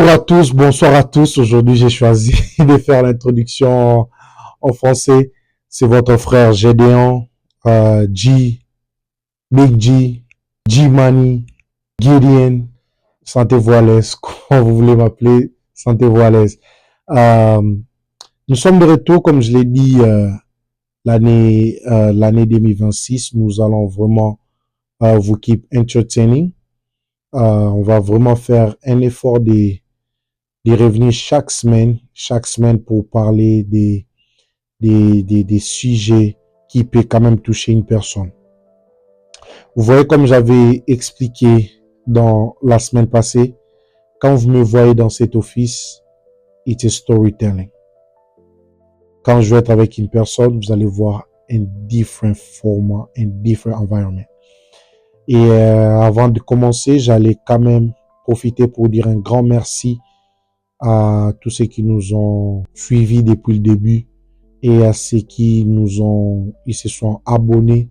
Bonjour à tous, bonsoir à tous. Aujourd'hui, j'ai choisi de faire l'introduction en français. C'est votre frère Gédéon, G, Big G, G-Money, Gideon, sentez-vous à l'aise, comment vous voulez m'appeler, sentez-vous à l'aise. Euh, nous sommes de retour, comme je l'ai dit, l'année 2026. Nous allons vraiment vous keep entertaining. On va vraiment faire un effort de revenir chaque semaine pour parler des sujets qui peuvent quand même toucher une personne. Vous voyez, comme j'avais expliqué dans la semaine passée, quand vous me voyez dans cet office, it's a storytelling. Quand je vais être avec une personne, vous allez voir un different format, un different environment. Et avant de commencer, j'allais quand même profiter pour dire un grand merci à tous ceux qui nous ont suivis depuis le début et à ceux ils se sont abonnés.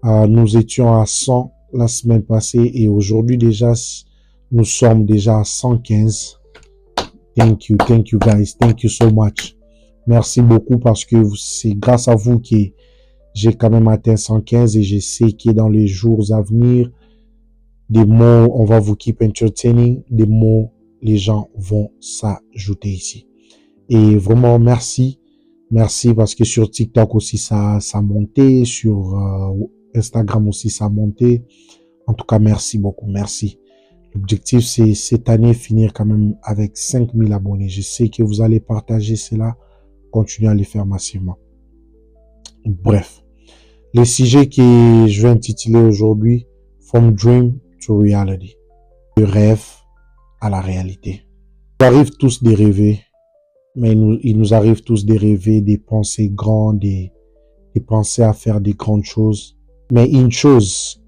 Nous étions à 100 la semaine passée et aujourd'hui déjà, nous sommes déjà à 115. Thank you guys, thank you so much. Merci beaucoup parce que c'est grâce à vous que j'ai quand même atteint 115 et je sais que dans les jours à venir, des mots, on va vous keep entertaining, des mots, les gens vont s'ajouter ici. Et vraiment, merci. Merci parce que sur TikTok aussi, ça a monté. Sur Instagram aussi, ça a monté. En tout cas, merci beaucoup. Merci. L'objectif, c'est cette année finir quand même avec 5000 abonnés. Je sais que vous allez partager cela. Continuez à les faire massivement. Bref. Les sujets que je vais intituler aujourd'hui, From Dream to Reality. De rêve à la réalité. Il nous arrive tous de rêver, mais il nous arrive tous de rêver, de penser grand, de penser à faire des grandes choses. Mais une chose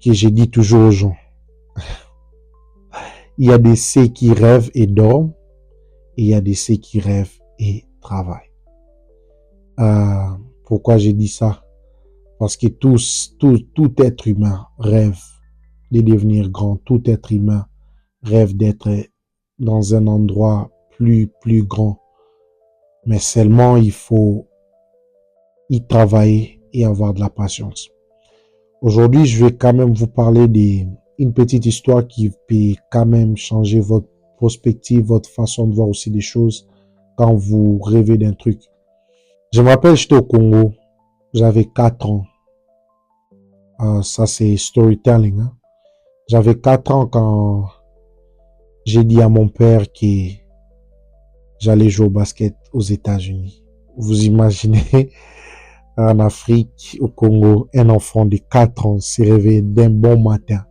que j'ai dit toujours aux gens, il y a des ceux qui rêvent et dorment, et il y a des ceux qui rêvent et travaillent. Pourquoi j'ai dit ça? Parce que tout être humain rêve de devenir grand, tout être humain rêve d'être dans un endroit plus grand. Mais seulement il faut y travailler et avoir de la patience. Aujourd'hui, je vais quand même vous parler d'une petite histoire qui peut quand même changer votre perspective, votre façon de voir aussi des choses quand vous rêvez d'un truc. Je me rappelle, j'étais au Congo, j'avais 4 ans. Ça, c'est storytelling. Hein? J'avais 4 ans quand j'ai dit à mon père que j'allais jouer au basket aux États-Unis. Vous imaginez, en Afrique, au Congo, un enfant de 4 ans s'est réveillé d'un bon matin,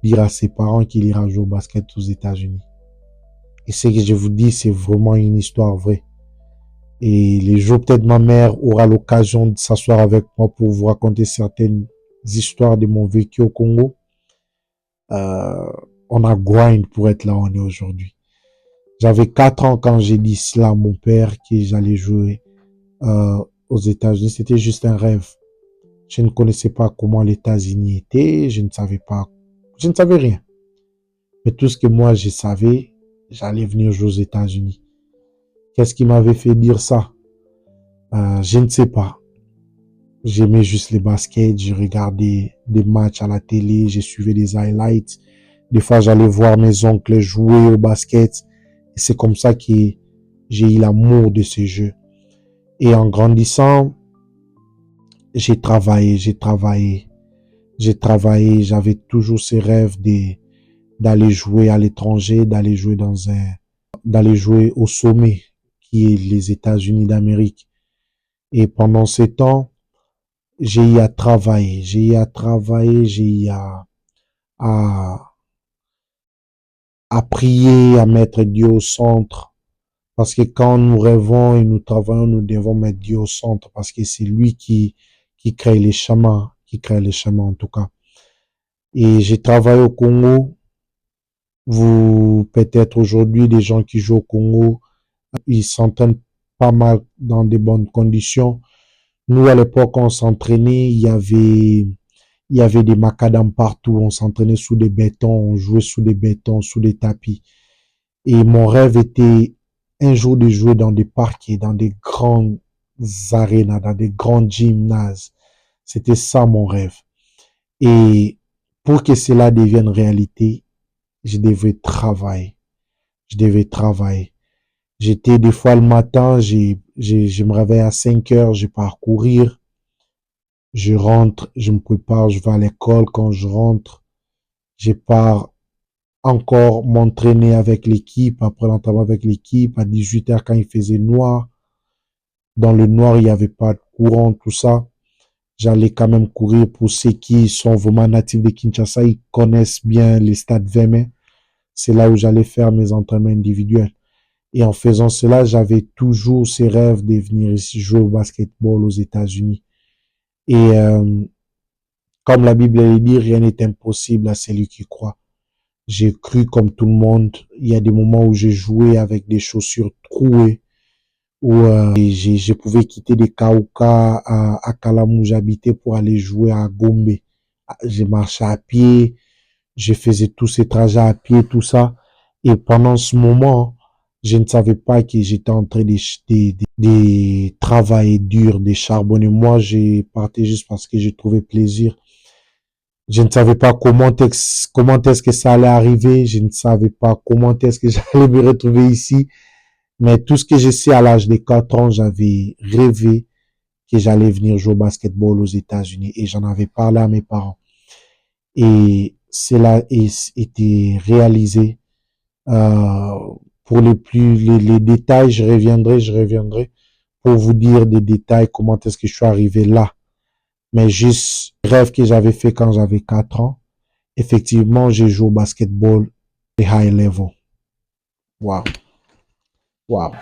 dire à ses parents qu'il ira jouer au basket aux États-Unis. Et ce que je vous dis, c'est vraiment une histoire vraie. Et les jours, peut-être ma mère aura l'occasion de s'asseoir avec moi pour vous raconter certaines histoires de mon vécu au Congo. On a grind pour être là où on est aujourd'hui. J'avais 4 ans quand j'ai dit cela à mon père que j'allais jouer aux États-Unis. C'était juste un rêve. Je ne connaissais pas comment les États-Unis étaient. Je ne savais rien. Mais tout ce que moi je savais, j'allais venir jouer aux États-Unis. Qu'est-ce qui m'avait fait dire ça? Je ne sais pas. J'aimais juste les baskets. Je regardais des matchs à la télé. Je suivais des highlights. Des fois, j'allais voir mes oncles jouer au basket. Et c'est comme ça que j'ai eu l'amour de ce jeu. Et en grandissant, j'ai travaillé. J'avais toujours ces rêves d'aller jouer à l'étranger, d'aller jouer au sommet, qui est les États-Unis d'Amérique. Et pendant ces temps, j'ai eu à travailler, à prier, à mettre Dieu au centre. Parce que quand nous rêvons et nous travaillons, nous devons mettre Dieu au centre parce que c'est lui qui crée les chemins, en tout cas. Et j'ai travaillé au Congo. Peut-être aujourd'hui, des gens qui jouent au Congo, ils s'entraînent pas mal dans des bonnes conditions. Nous, à l'époque, on s'entraînait, il y avait des macadams partout. On s'entraînait sous des bétons, on jouait sous des bétons, sous des tapis. Et mon rêve était un jour de jouer dans des parquets, dans des grandes arénas, dans des grands gymnases. C'était ça mon rêve. Et pour que cela devienne réalité, je devais travailler. Je devais travailler. J'étais des fois le matin, je me réveille à 5 heures, je pars courir. Je rentre, je me prépare, je vais à l'école. Quand je rentre, je pars encore m'entraîner avec l'équipe, après l'entraînement avec l'équipe, à 18 heures quand il faisait noir. Dans le noir, il n'y avait pas de courant, tout ça. J'allais quand même courir pour ceux qui sont vraiment natifs de Kinshasa, ils connaissent bien les stades Vemey. C'est là où j'allais faire mes entraînements individuels. Et en faisant cela, j'avais toujours ces rêves de venir ici jouer au basketball aux États-Unis. Et comme la Bible le dit, rien n'est impossible à celui qui croit. J'ai cru comme tout le monde. Il y a des moments où j'ai joué avec des chaussures trouées, où je pouvais quitter des Kaouka à Kalamou, où j'habitais, pour aller jouer à Gombe. J'ai marché à pied, je faisais tous ces trajets à pied, tout ça. Et pendant ce moment, je ne savais pas que j'étais en train de travailler dur, de charbonner. Moi, j'ai parti juste parce que j'ai trouvé plaisir. Je ne savais pas comment est-ce que ça allait arriver. Je ne savais pas comment est-ce que j'allais me retrouver ici. Mais tout ce que je sais, à l'âge de 4 ans, j'avais rêvé que j'allais venir jouer au basketball aux États-Unis, et j'en avais parlé à mes parents. Et cela était réalisé. Euh, pour les détails, je reviendrai pour vous dire des détails, comment est-ce que je suis arrivé là. Mais juste le rêve que j'avais fait quand j'avais 4 ans, effectivement, j'ai joué au basketball de high level. Wow. Wow.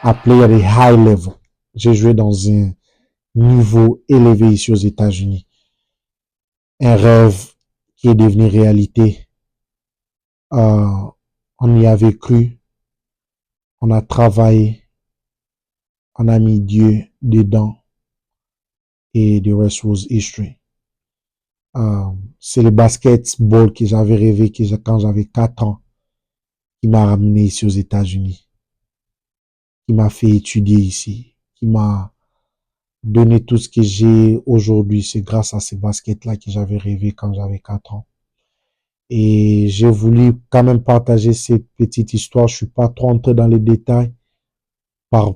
Appelé à des high level. J'ai joué dans un niveau élevé ici aux États-Unis. Un rêve qui est devenu réalité. On y avait cru, on a travaillé, on a mis Dieu dedans, et the rest was history. C'est le basketball que j'avais rêvé quand j'avais 4 ans, qui m'a ramené ici aux États-Unis, qui m'a fait étudier ici, qui m'a donné tout ce que j'ai aujourd'hui. C'est grâce à ces baskets-là que j'avais rêvé quand j'avais 4 ans. Et j'ai voulu quand même partager cette petite histoire. Je suis pas trop entré dans les détails par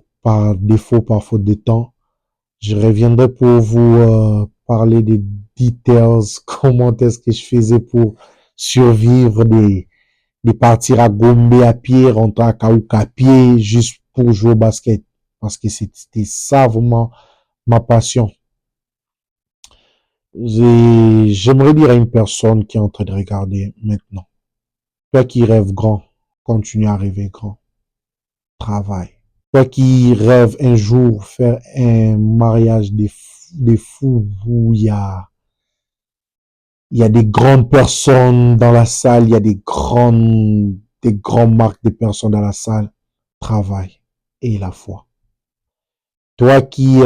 défaut, par faute de temps. Je reviendrai pour vous parler des details, comment est-ce que je faisais pour survivre, de partir à Gombe à pied, rentrer à Kaouka à pied, juste pour jouer au basket. Parce que c'était ça vraiment ma passion. J'aimerais dire à une personne qui est en train de regarder maintenant: toi qui rêves grand, continue à rêver grand. Travaille. Toi qui rêves un jour faire un mariage des fous où il y a des grandes personnes dans la salle, il y a des grandes marques de personnes dans la salle, travaille et la foi. Toi qui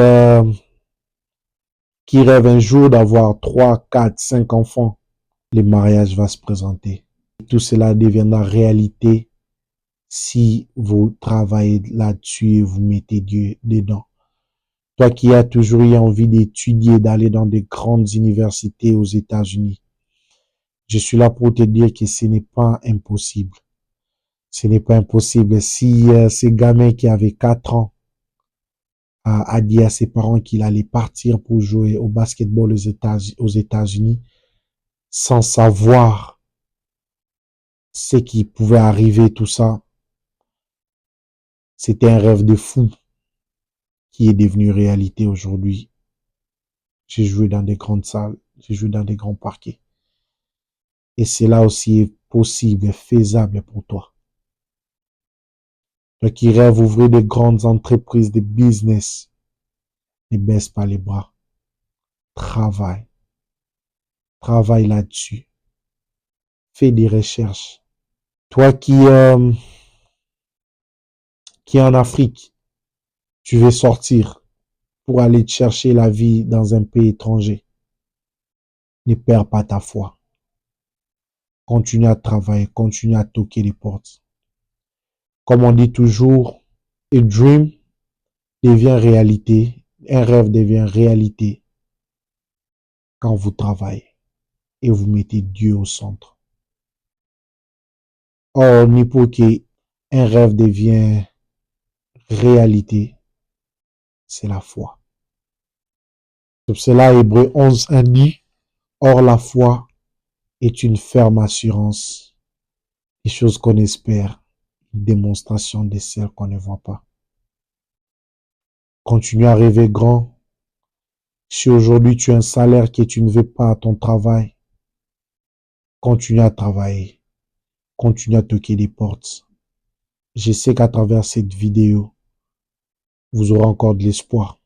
rêve un jour d'avoir 3, 4, 5 enfants, le mariage va se présenter. Tout cela deviendra réalité si vous travaillez là-dessus et vous mettez Dieu dedans. Toi qui as toujours eu envie d'étudier, d'aller dans des grandes universités aux États-Unis, je suis là pour te dire que ce n'est pas impossible. Ce n'est pas impossible. Si ce gamin qui avait 4 ans a dit à ses parents qu'il allait partir pour jouer au basketball aux États-Unis, sans savoir ce qui pouvait arriver, tout ça, c'était un rêve de fou qui est devenu réalité aujourd'hui. J'ai joué dans des grandes salles, j'ai joué dans des grands parquets. Et cela aussi est possible, faisable pour toi. Toi qui rêves d'ouvrir de grandes entreprises, de business, ne baisse pas les bras. Travaille. Travaille là-dessus. Fais des recherches. Toi qui es en Afrique, tu veux sortir pour aller te chercher la vie dans un pays étranger. Ne perds pas ta foi. Continuez à travailler, continuez à toquer les portes. Comme on dit toujours, a dream devient réalité, un rêve devient réalité quand vous travaillez et vous mettez Dieu au centre. Or, pour qu'un rêve devient réalité, c'est la foi. C'est cela, Hébreux 11:1 dit, or la foi est une ferme assurance des choses qu'on espère, une démonstration de celles qu'on ne voit pas. Continue à rêver grand. Si aujourd'hui tu as un salaire que tu ne veux pas à ton travail, continue à travailler. Continue à toquer des portes. Je sais qu'à travers cette vidéo, vous aurez encore de l'espoir.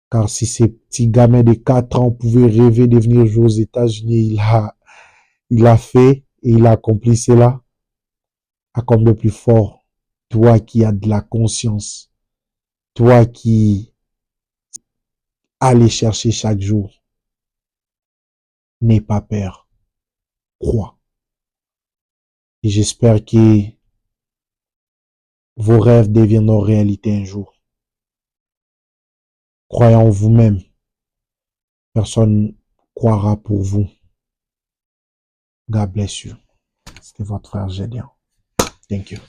Car si ces petits gamins de 4 ans pouvaient rêver de venir jouer aux États-Unis, il a fait et il a accompli cela. À comme de plus fort, toi qui as de la conscience, toi qui allez chercher chaque jour, n'aie pas peur, crois. Et j'espère que vos rêves deviendront réalité un jour. Croyez en vous-même. Personne croira pour vous. God bless you. C'était votre frère Gédéon. Thank you.